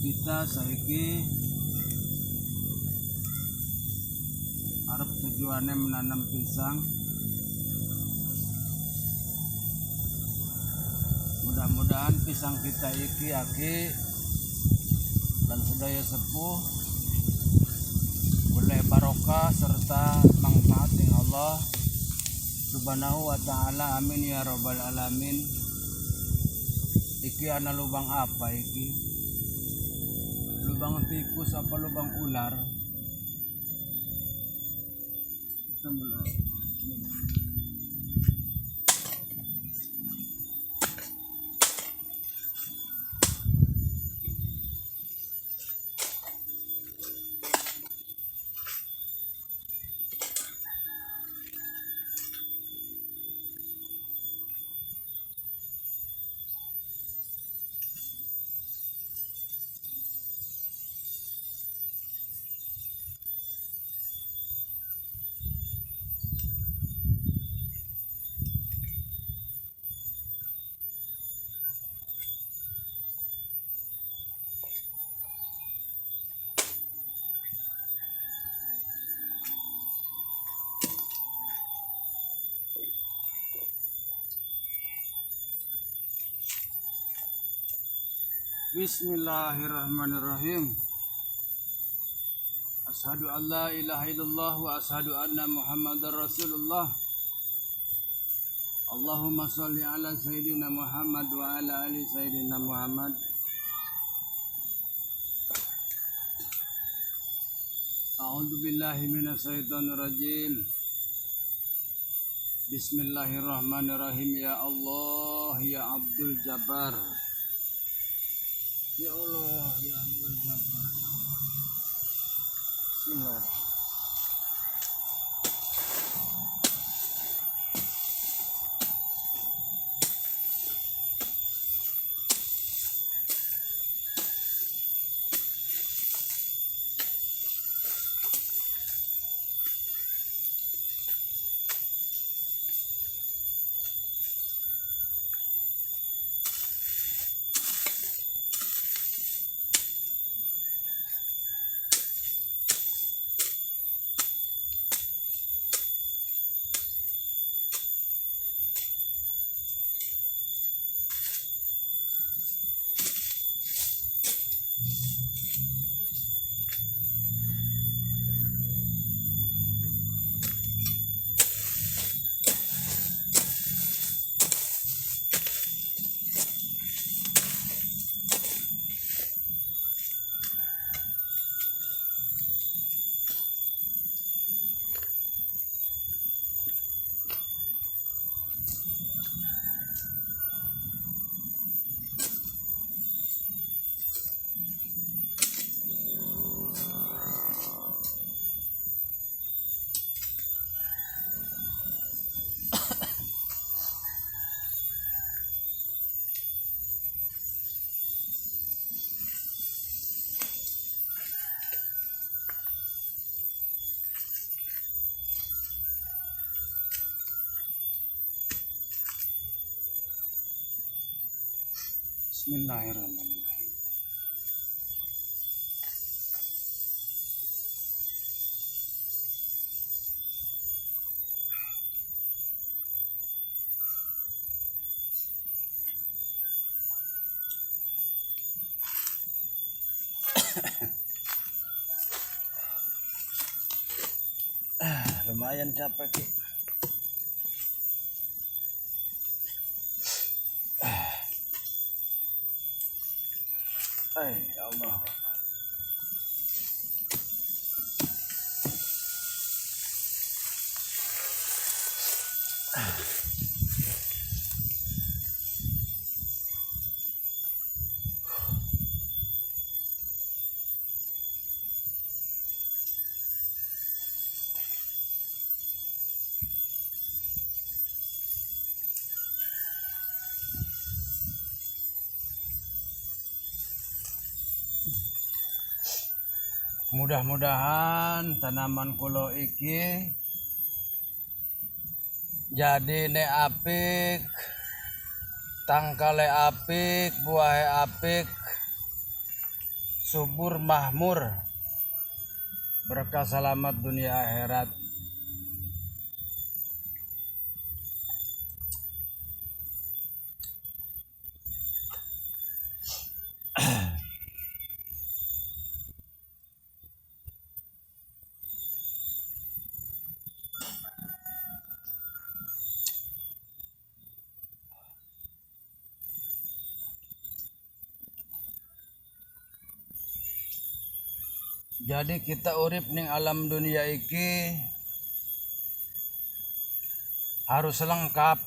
Kita saiki arep tujuannya menanam pisang. Mudah-mudahan pisang kita iki dan sedaya sepuh boleh barokah serta manfaat yang Allah Subhanahu wa ta'ala. Amin ya rabbal alamin. Iki ana lubang apa iki? Lubang tikus apa lubang ular? Kita mulai. Bismillahirrahmanirrahim. Asyhadu an la ilaha illallah wa asyhadu anna Muhammadar Rasulullah. Allahumma sholli ala sayyidina Muhammad wa ala ali sayyidina Muhammad. A'udzu billahi minasyaitonir rajim. Bismillahirrahmanirrahim. Ya Allah ya Abdul Jabbar. Ya Allah ya Abdul Jabbar. Bismillah. Bismillahirrahmanirrahim. Lumayan capek sih. Ya Allah. Mudah-mudahan tanaman kulo iki jadi ne apik, tangkale apik, buahe apik, subur mahmur, berkah selamat dunia akhirat. Jadi kita urip ning alam dunia iki harus lengkap.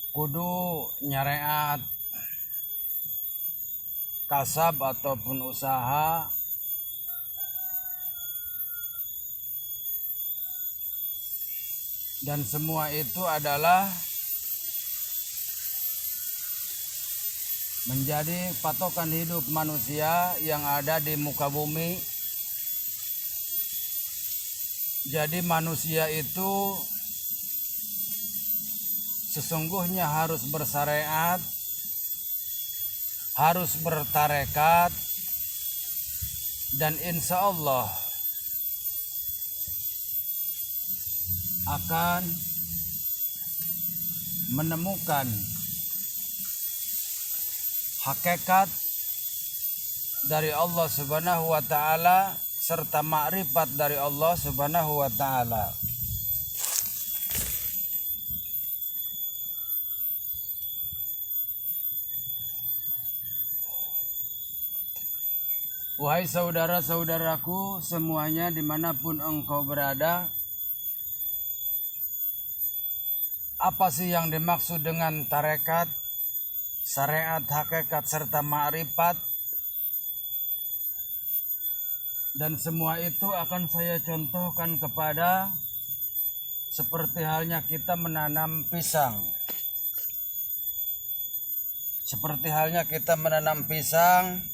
Kudu nyareat kasab ataupun usaha, dan semua itu adalah menjadi patokan hidup manusia yang ada di muka bumi. Jadi manusia itu sesungguhnya harus bersyariat, harus bertarekat, dan insya Allah akan menemukan hakikat dari Allah Subhanahu wa Ta'ala serta makrifat dari Allah Subhanahu wa Ta'ala. Wahai saudara-saudaraku semuanya dimanapun engkau berada, apa sih yang dimaksud dengan tarekat, syariat, hakikat, serta ma'rifat? Dan semua itu akan saya contohkan kepada seperti halnya kita menanam pisang. Seperti halnya kita menanam pisang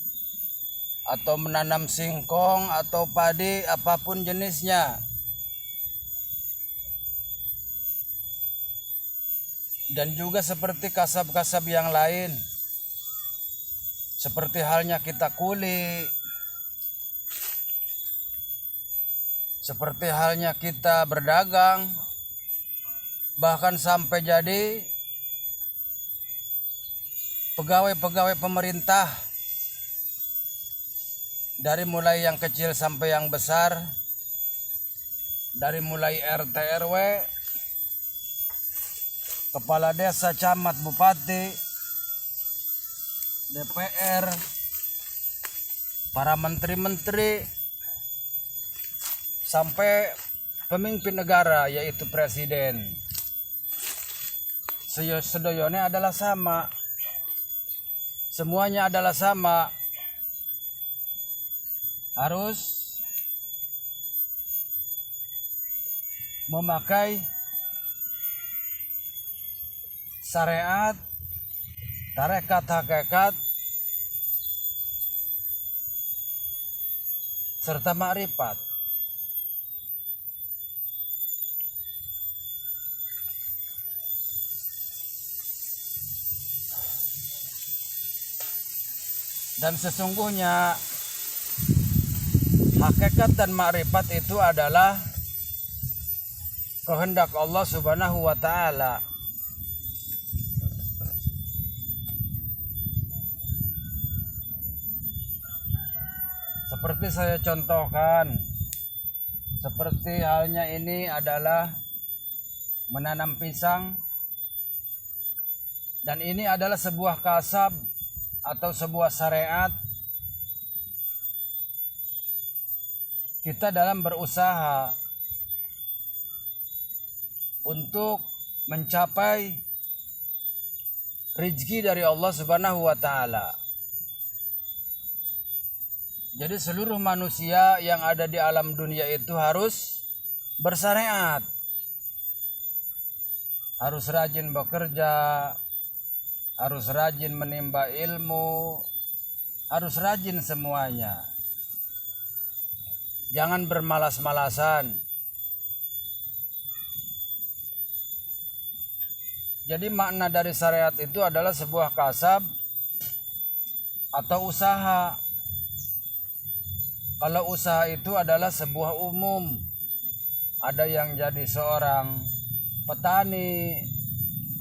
atau menanam singkong atau padi, apapun jenisnya. Dan juga seperti kasab-kasab yang lain, seperti halnya kita kuli, seperti halnya kita berdagang, bahkan sampai jadi pegawai-pegawai pemerintah, dari mulai yang kecil sampai yang besar, dari mulai RT RW, kepala desa, camat, bupati, DPR, para menteri-menteri, sampai pemimpin negara yaitu presiden. Sedoyone adalah sama. Semuanya adalah sama. Harus memakai syariat, tarekat, hakikat, serta makrifat. Dan sesungguhnya hakikat dan makrifat itu adalah kehendak Allah Subhanahu wa Ta'ala. Seperti saya contohkan, seperti halnya ini adalah menanam pisang, dan ini adalah sebuah kasab atau sebuah syariat kita dalam berusaha untuk mencapai rezeki dari Allah Subhanahu wa Ta'ala. Jadi seluruh manusia yang ada di alam dunia itu harus bersyariat, harus rajin bekerja, harus rajin menimba ilmu, harus rajin semuanya. Jangan bermalas-malasan. Jadi makna dari syariat itu adalah sebuah kasab atau usaha. Kalau usaha itu adalah sebuah umum. Ada yang jadi seorang petani,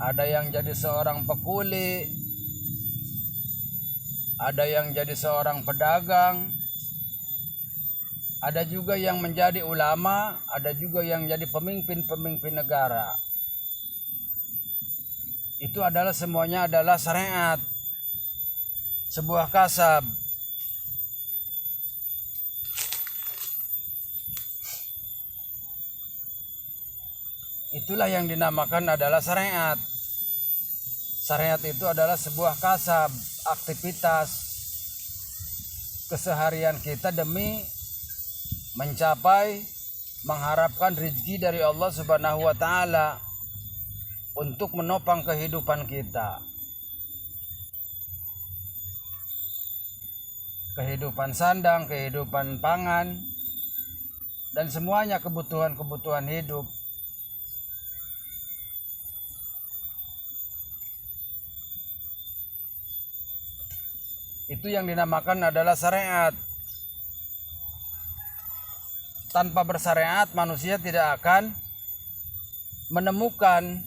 ada yang jadi seorang pekuli, ada yang jadi seorang pedagang, ada juga yang menjadi ulama, ada juga yang jadi pemimpin-pemimpin negara. Itu adalah semuanya adalah syariat, sebuah kasab. Itulah yang dinamakan adalah syariat. Syariat itu adalah sebuah kasab, aktivitas keseharian kita demi mencapai, mengharapkan rezeki dari Allah Subhanahu wa taala untuk menopang kehidupan kita. Kehidupan sandang, kehidupan pangan, dan semuanya kebutuhan-kebutuhan hidup. Itu yang dinamakan adalah syariat. Tanpa bersyariat manusia tidak akan menemukan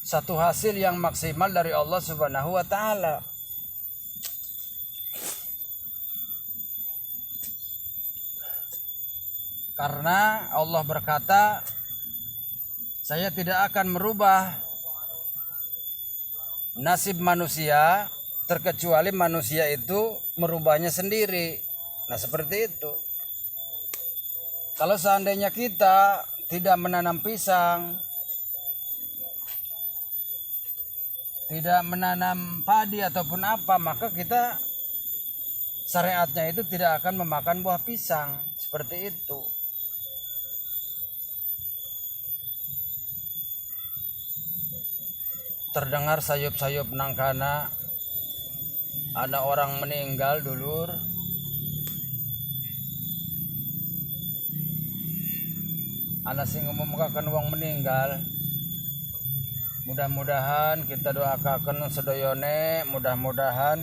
satu hasil yang maksimal dari Allah Subhanahu wa taala. Karena Allah berkata, saya tidak akan merubah nasib manusia terkecuali manusia itu merubahnya sendiri. Nah, seperti itu. Kalau seandainya kita tidak menanam pisang, tidak menanam padi ataupun apa, maka kita syariatnya itu tidak akan memakan buah pisang. Seperti itu. Terdengar sayup-sayup nangkana, ada orang meninggal dulur. Ana sing ngumumkaken wong meninggal. Mudah-mudahan kita doakan sedayone, mudah-mudahan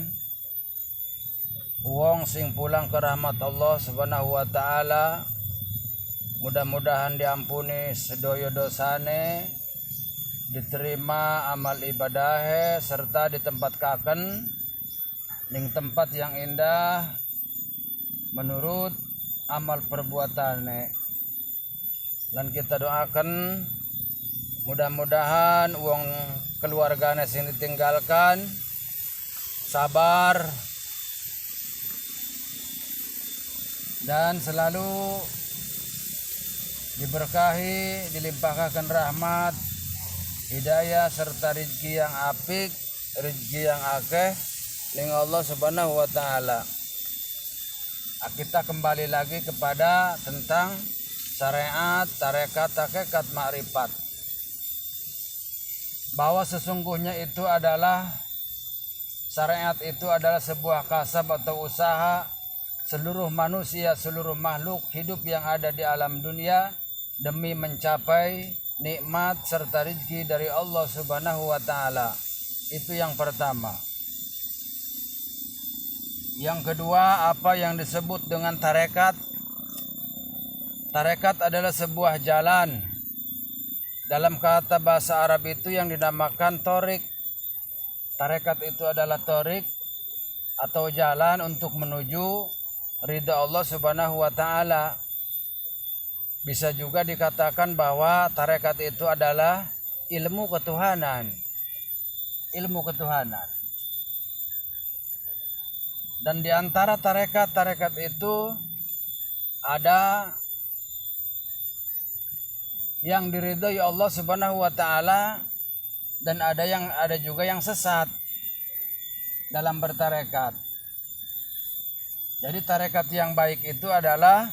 wong sing pulang ke rahmat Allah Subhanahu wa taala, mudah-mudahan diampuni sedaya dosane, diterima amal ibadahe, serta ditempatkaken ning tempat yang indah menurut amal perbuatane. Dan kita doakan mudah-mudahan uang keluarganya sing ditinggalkan sabar dan selalu diberkahi, dilimpahkan rahmat, hidayah serta rezeki yang apik, rezeki yang akeh ning Allah Subhanahu wa taala. Kita kembali lagi kepada tentang syariat, tarekat, hakikat, makrifat. Bahwa sesungguhnya itu adalah syariat itu adalah sebuah kasab atau usaha seluruh manusia, seluruh makhluk hidup yang ada di alam dunia demi mencapai nikmat serta rezeki dari Allah Subhanahu wa taala. Itu yang pertama. Yang kedua, apa yang disebut dengan tarekat? Tarekat adalah sebuah jalan. Dalam kata bahasa Arab itu yang dinamakan torik. Tarekat itu adalah torik atau jalan untuk menuju ridha Allah Subhanahu wa taala. Bisa juga dikatakan bahwa tarekat itu adalah ilmu ketuhanan. Ilmu ketuhanan. Dan di antara tarekat-tarekat itu ada yang diridhoi Allah Subhanahu wa taala dan ada juga yang sesat dalam bertarekat. Jadi tarekat yang baik itu adalah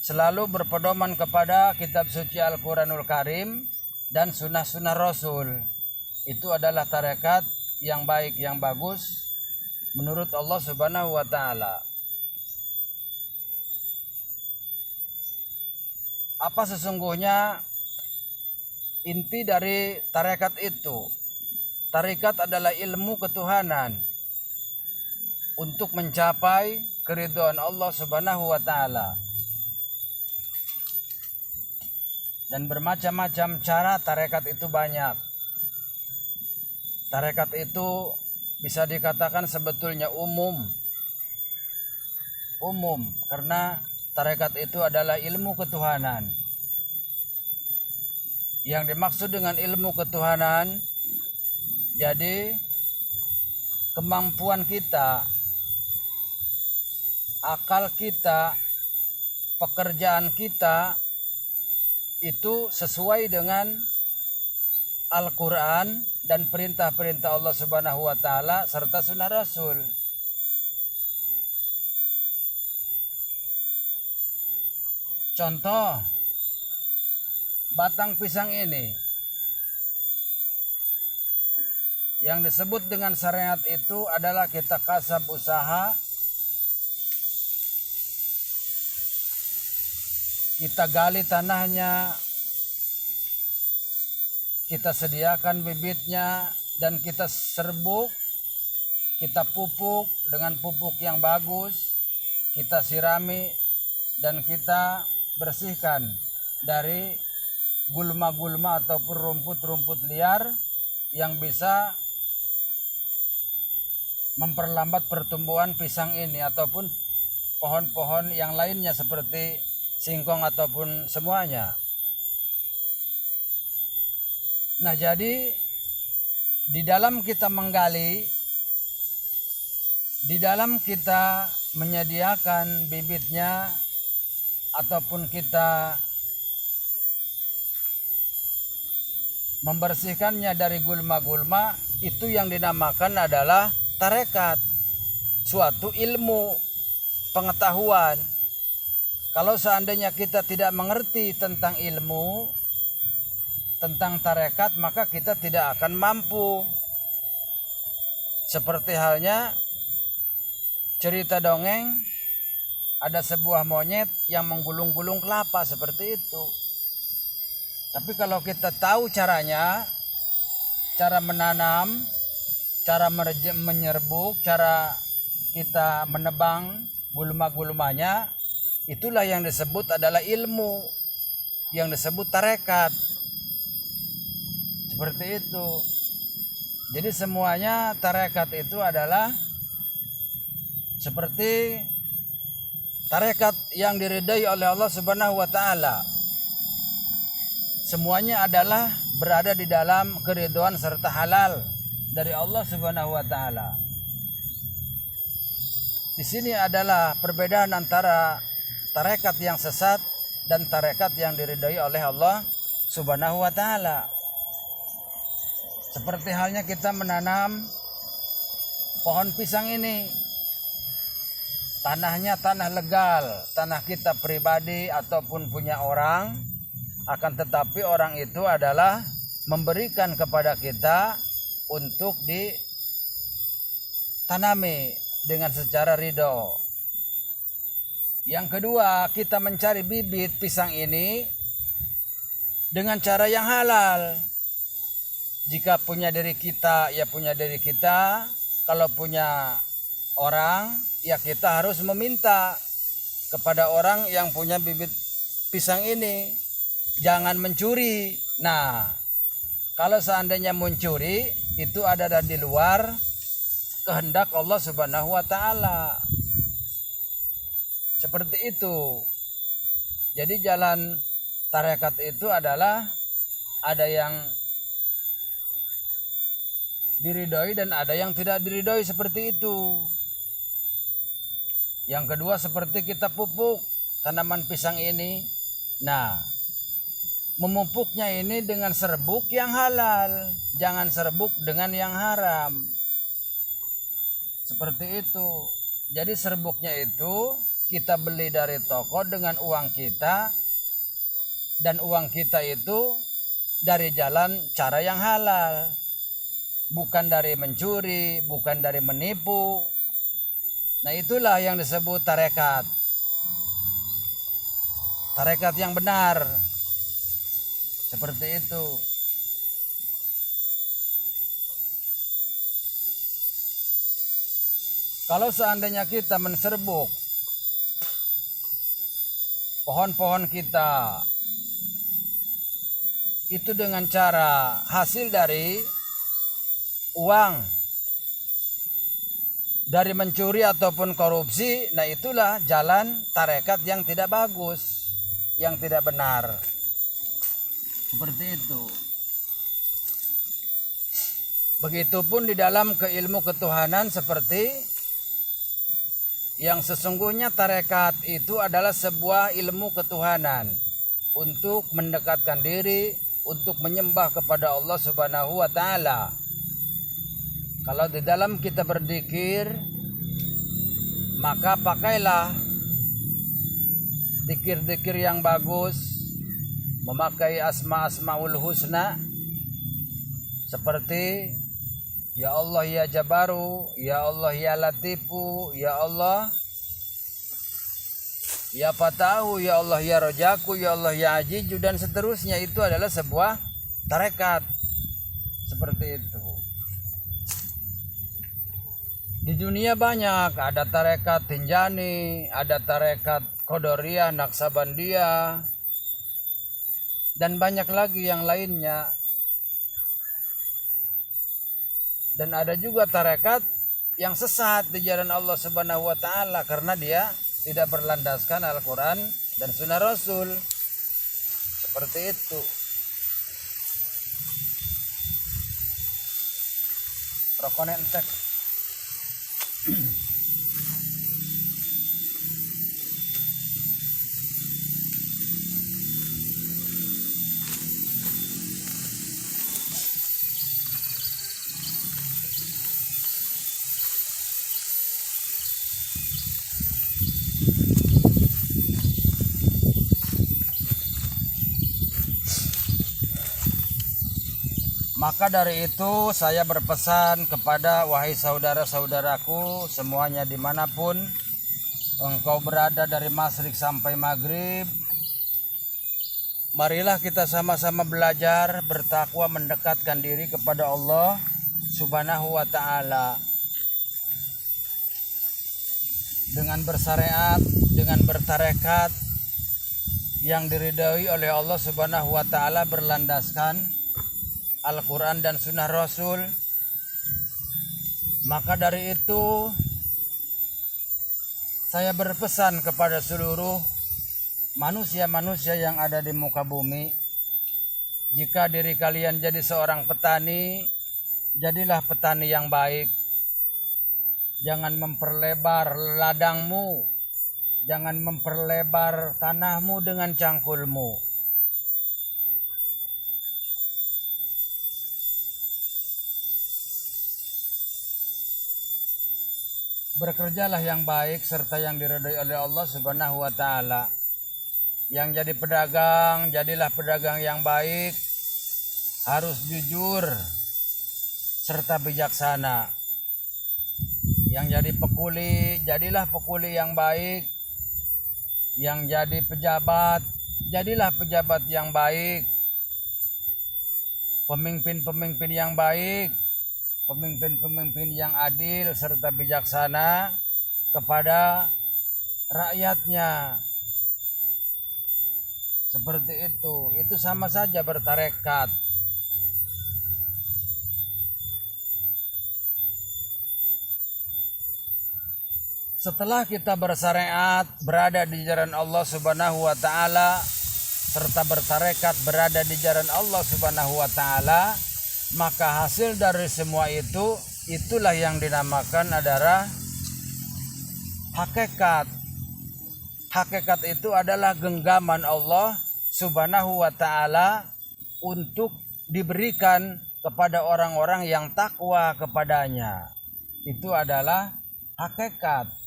selalu berpedoman kepada kitab suci Al-Quranul Karim dan sunnah-sunnah Rasul. Itu adalah tarekat yang baik, yang bagus menurut Allah Subhanahu wa taala. Apa sesungguhnya inti dari tarekat itu? Tarekat adalah ilmu ketuhanan. untuk mencapai keridhaan Allah Subhanahu wa taala. Dan bermacam-macam cara tarekat itu banyak. Tarekat itu bisa dikatakan sebetulnya umum karena tarekat itu adalah ilmu ketuhanan. Yang dimaksud dengan ilmu ketuhanan, jadi kemampuan kita, akal kita, pekerjaan kita itu sesuai dengan Al-Quran dan perintah-perintah Allah Subhanahu wa taala serta sunnah Rasul. Contoh, batang pisang ini yang disebut dengan syariat itu adalah kita kasab usaha, kita gali tanahnya, kita sediakan bibitnya, dan kita serbuk, kita pupuk dengan pupuk yang bagus, kita sirami, dan kita bersihkan dari gulma-gulma ataupun rumput-rumput liar yang bisa memperlambat pertumbuhan pisang ini ataupun pohon-pohon yang lainnya seperti singkong ataupun semuanya. Nah, jadi di dalam kita menggali, di dalam kita menyediakan bibitnya ataupun kita membersihkannya dari gulma-gulma, itu yang dinamakan adalah tarekat, suatu ilmu pengetahuan. Kalau seandainya kita tidak mengerti tentang ilmu, tentang tarekat, maka kita tidak akan mampu. Seperti halnya cerita dongeng, ada sebuah monyet yang menggulung-gulung kelapa, seperti itu. Tapi kalau kita tahu caranya, cara menanam, cara menyerbuk, cara kita menebang gulma-gulmanya, itulah yang disebut adalah ilmu, yang disebut tarekat. Seperti itu. Jadi semuanya tarekat itu adalah seperti tarekat yang diridai oleh Allah Subhanahu wa taala. Semuanya adalah berada di dalam keridhaan serta halal dari Allah Subhanahu wa taala. Di sini adalah perbedaan antara tarekat yang sesat dan tarekat yang diridai oleh Allah Subhanahu wa taala. Seperti halnya kita menanam pohon pisang ini. Tanahnya tanah legal, tanah kita pribadi ataupun punya orang, akan tetapi orang itu adalah memberikan kepada kita untuk ditanami dengan secara ridho. Yang kedua, kita mencari bibit pisang ini dengan cara yang halal. Jika punya diri kita, ya punya diri kita. Kalau punya orang, ya kita harus meminta kepada orang yang punya bibit pisang ini. Jangan mencuri. Nah, kalau seandainya mencuri, itu ada di luar kehendak Allah Subhanahu wa taala. Seperti itu. Jadi jalan tarekat itu adalah ada yang diridhoi dan ada yang tidak diridhoi, seperti itu. Yang kedua, seperti kita pupuk tanaman pisang ini. Nah, memupuknya ini dengan serbuk yang halal, jangan serbuk dengan yang haram. Seperti itu. Jadi serbuknya itu kita beli dari toko dengan uang kita, dan uang kita itu dari jalan cara yang halal, bukan dari mencuri, bukan dari menipu. Nah, itulah yang disebut tarekat. Tarekat yang benar. Seperti itu. Kalau seandainya kita menserbuk pohon-pohon kita itu dengan cara hasil dari uang, dari mencuri ataupun korupsi, nah itulah jalan tarekat yang tidak bagus, yang tidak benar. Seperti itu. Begitupun di dalam keilmu ketuhanan, seperti yang sesungguhnya tarekat itu adalah sebuah ilmu ketuhanan untuk mendekatkan diri, untuk menyembah kepada Allah Subhanahu wa taala. Kalau di dalam kita berzikir, maka pakailah zikir-zikir yang bagus, memakai asma-asmaul husna seperti ya Allah ya Jabaru, ya Allah ya Latifu, ya Allah ya Fatahu, ya Allah ya Rojaku, ya Allah ya Ajiju, dan seterusnya. Itu adalah sebuah tarekat. Seperti itu. Di dunia banyak, ada tarekat Tinjani, ada tarekat Qadariyah, Naksabandiyah, dan banyak lagi yang lainnya. Dan ada juga tarekat yang sesat di jalan Allah Subhanahu wa taala karena dia tidak berlandaskan Al-Quran dan Sunnah Rasul. Seperti itu. Rokoknya entek. Maka dari itu saya berpesan kepada wahai saudara-saudaraku semuanya dimanapun engkau berada, dari masyrik sampai maghrib, marilah kita sama-sama belajar bertakwa, mendekatkan diri kepada Allah Subhanahu wa ta'ala dengan bersyariat, dengan bertarekat yang diridhai oleh Allah Subhanahu wa ta'ala, berlandaskan Al-Quran dan Sunnah Rasul. Maka dari itu saya berpesan kepada seluruh manusia-manusia yang ada di muka bumi, jika diri kalian jadi seorang petani, jadilah petani yang baik. Jangan memperlebar ladangmu, jangan memperlebar tanahmu dengan cangkulmu. Bekerjalah yang baik serta yang diridhai oleh Allah Subhanahu wa ta'ala. Yang jadi pedagang, jadilah pedagang yang baik, harus jujur serta bijaksana. Yang jadi pekuli, jadilah pekuli yang baik. Yang jadi pejabat, jadilah pejabat yang baik. Pemimpin-pemimpin yang baik, pemimpin-pemimpin yang adil serta bijaksana kepada rakyatnya. Seperti itu sama saja bertarekat. Setelah kita bersyariat, berada di jalan Allah Subhanahu wa ta'ala, serta bertarekat berada di jalan Allah Subhanahu wa ta'ala, maka hasil dari semua itu, itulah yang dinamakan adalah hakikat. Hakikat itu adalah genggaman Allah Subhanahu wa ta'ala untuk diberikan kepada orang-orang yang takwa kepadanya. Itu adalah hakikat.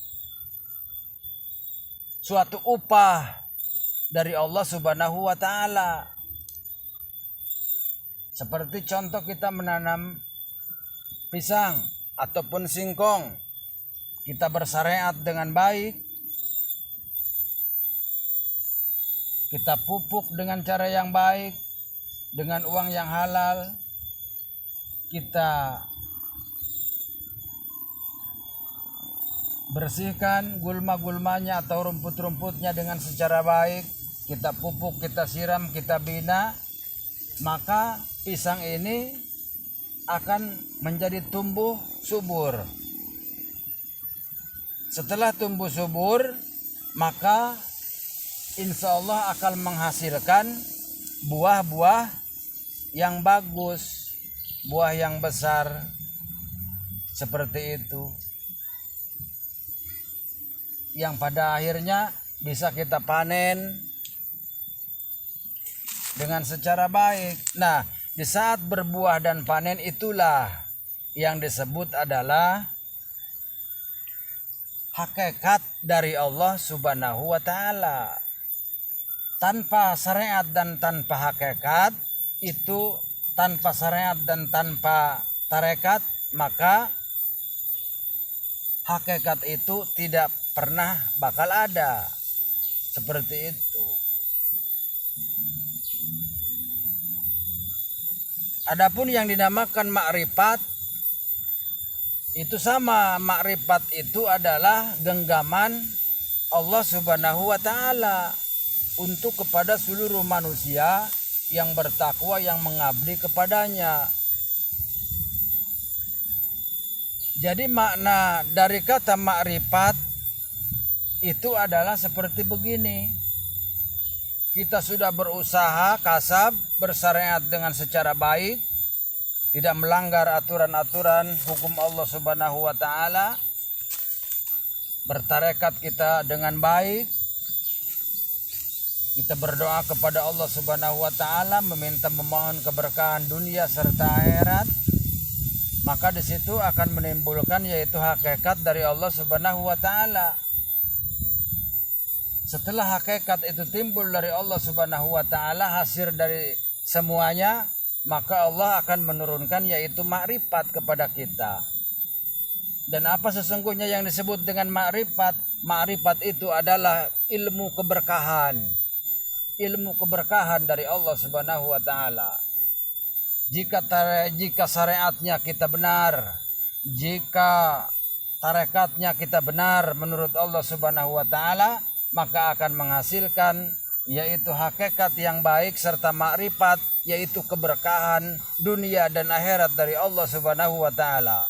Suatu upah dari Allah Subhanahu wa ta'ala. Seperti contoh kita menanam pisang ataupun singkong, kita bersyariat dengan baik, kita pupuk dengan cara yang baik, dengan uang yang halal, kita bersihkan gulma-gulmanya atau rumput-rumputnya dengan secara baik, kita pupuk, kita siram, kita bina, maka pisang ini akan menjadi tumbuh subur. Setelah tumbuh subur, maka insya Allah akan menghasilkan buah-buah yang bagus, buah yang besar, seperti itu, yang pada akhirnya bisa kita panen dengan secara baik. Nah, di saat berbuah dan panen itulah yang disebut adalah hakikat dari Allah Subhanahu wa Ta'ala. Tanpa syariat dan tanpa hakikat itu, tanpa syariat dan tanpa tarekat, maka hakikat itu tidak pernah bakal ada. Seperti itu. Adapun yang dinamakan makrifat itu sama, makrifat itu adalah genggaman Allah Subhanahu wa Ta'ala untuk kepada seluruh manusia yang bertakwa, yang mengabdi kepadanya. Jadi makna dari kata makrifat itu adalah seperti begini. Kita sudah berusaha kasab, bersyariat dengan secara baik, tidak melanggar aturan-aturan hukum Allah Subhanahu wa Ta'ala, bertarekat kita dengan baik, kita berdoa kepada Allah Subhanahu wa Ta'ala, meminta memohon keberkahan dunia serta akhirat, maka di situ akan menimbulkan yaitu hakikat dari Allah Subhanahu wa Ta'ala. Setelah hakikat itu timbul dari Allah Subhanahu wa Ta'ala, hasil dari semuanya, maka Allah akan menurunkan yaitu makrifat kepada kita. Dan apa sesungguhnya yang disebut dengan makrifat? Makrifat itu adalah ilmu keberkahan. Ilmu keberkahan dari Allah Subhanahu wa Ta'ala. Jika syariatnya kita benar, jika tarekatnya kita benar menurut Allah Subhanahu wa Ta'ala, maka akan menghasilkan yaitu hakikat yang baik serta makrifat, yaitu keberkahan dunia dan akhirat dari Allah Subhanahu wa Ta'ala.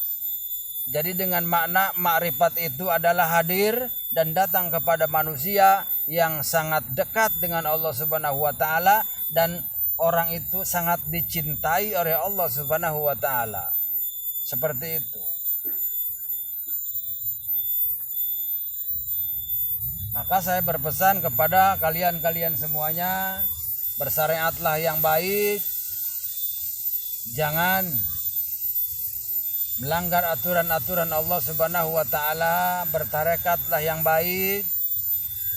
Jadi dengan makna makrifat itu adalah hadir dan datang kepada manusia yang sangat dekat dengan Allah Subhanahu wa Ta'ala, dan orang itu sangat dicintai oleh Allah Subhanahu wa Ta'ala. Seperti itu. Maka saya berpesan kepada kalian semuanya, bersyariatlah yang baik, jangan melanggar aturan-aturan Allah Subhanahu wa Ta'ala, bertarekatlah yang baik.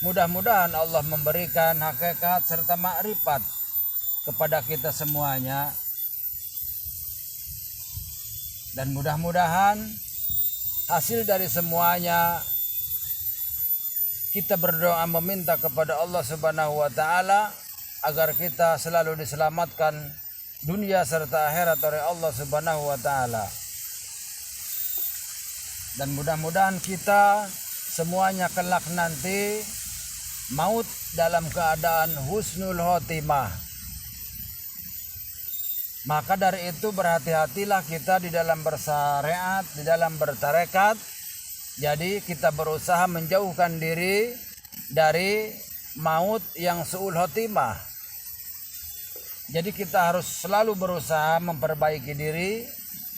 Mudah-mudahan Allah memberikan hakikat serta makrifat kepada kita semuanya, dan mudah-mudahan hasil dari semuanya kita berdoa meminta kepada Allah Subhanahu wa Ta'ala agar kita selalu diselamatkan dunia serta akhirat oleh Allah Subhanahu wa Ta'ala. Dan mudah-mudahan kita semuanya kelak nanti maut dalam keadaan husnul khotimah. Maka dari itu berhati-hatilah kita di dalam bersyariat, di dalam bertarekat. Jadi kita berusaha menjauhkan diri dari maut yang su'ul khotimah. Jadi kita harus selalu berusaha memperbaiki diri,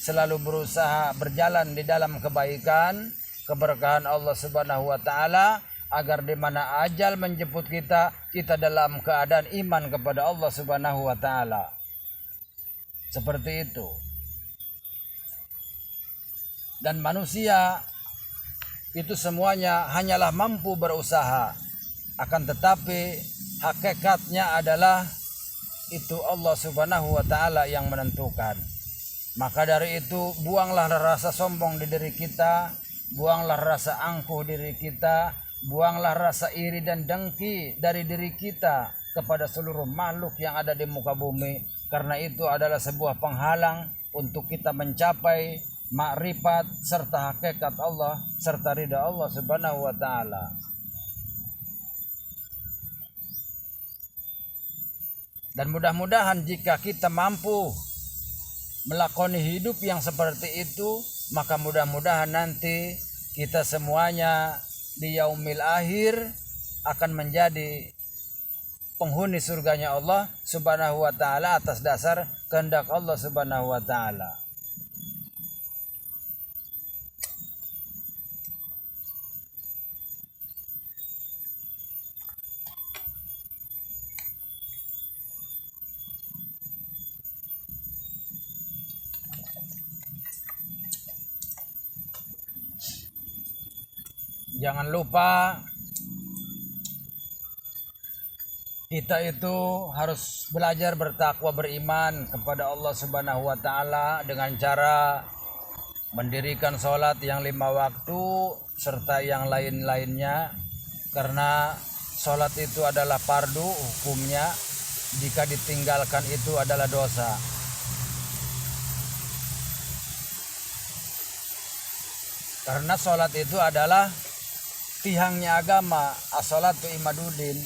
selalu berusaha berjalan di dalam kebaikan, keberkahan Allah Subhanahu wa Ta'ala, agar di mana ajal menjemput kita, kita dalam keadaan iman kepada Allah Subhanahu wa Ta'ala. Seperti itu. Dan manusia itu semuanya hanyalah mampu berusaha, akan tetapi hakikatnya adalah itu Allah Subhanahu wa Ta'ala yang menentukan. Maka dari itu buanglah rasa sombong di diri kita, buanglah rasa angkuh diri kita, buanglah rasa iri dan dengki dari diri kita kepada seluruh makhluk yang ada di muka bumi, karena itu adalah sebuah penghalang untuk kita mencapai makrifat serta hakikat Allah serta ridha Allah Subhanahu wa taala. Dan mudah-mudahan jika kita mampu melakoni hidup yang seperti itu, maka mudah-mudahan nanti kita semuanya di yaumil akhir akan menjadi penghuni surganya Allah Subhanahu wa taala atas dasar kehendak Allah Subhanahu wa taala. Jangan lupa kita itu harus belajar bertakwa beriman kepada Allah Subhanahu wa taala dengan cara mendirikan sholat yang 5 waktu serta yang lain-lainnya, karena sholat itu adalah fardu hukumnya, jika ditinggalkan itu adalah dosa. Karena sholat itu adalah tiangnya agama, as-sholatu imaduddin.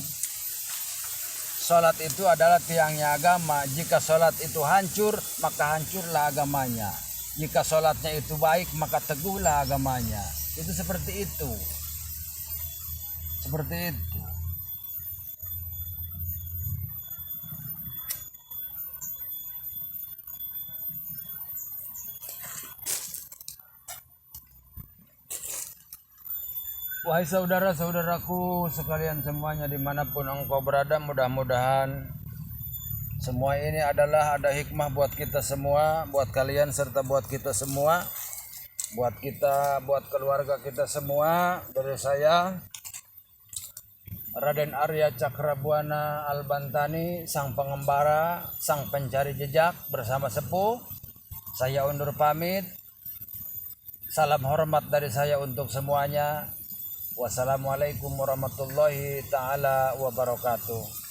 Sholat itu adalah tiangnya agama. Jika sholat itu hancur, maka hancurlah agamanya. Jika sholatnya itu baik, maka teguhlah agamanya. Itu seperti itu. Seperti itu. Wahai saudara-saudaraku sekalian semuanya dimanapun engkau berada, mudah-mudahan semua ini adalah ada hikmah buat kita semua, buat kalian serta buat kita semua, buat kita, buat keluarga kita semua. Dari saya Raden Arya Cakrabuana Al-Bantani, sang pengembara, sang pencari jejak bersama sepuh, saya undur pamit. Salam hormat dari saya untuk semuanya. Wassalamualaikum warahmatullahi ta'ala wabarakatuh.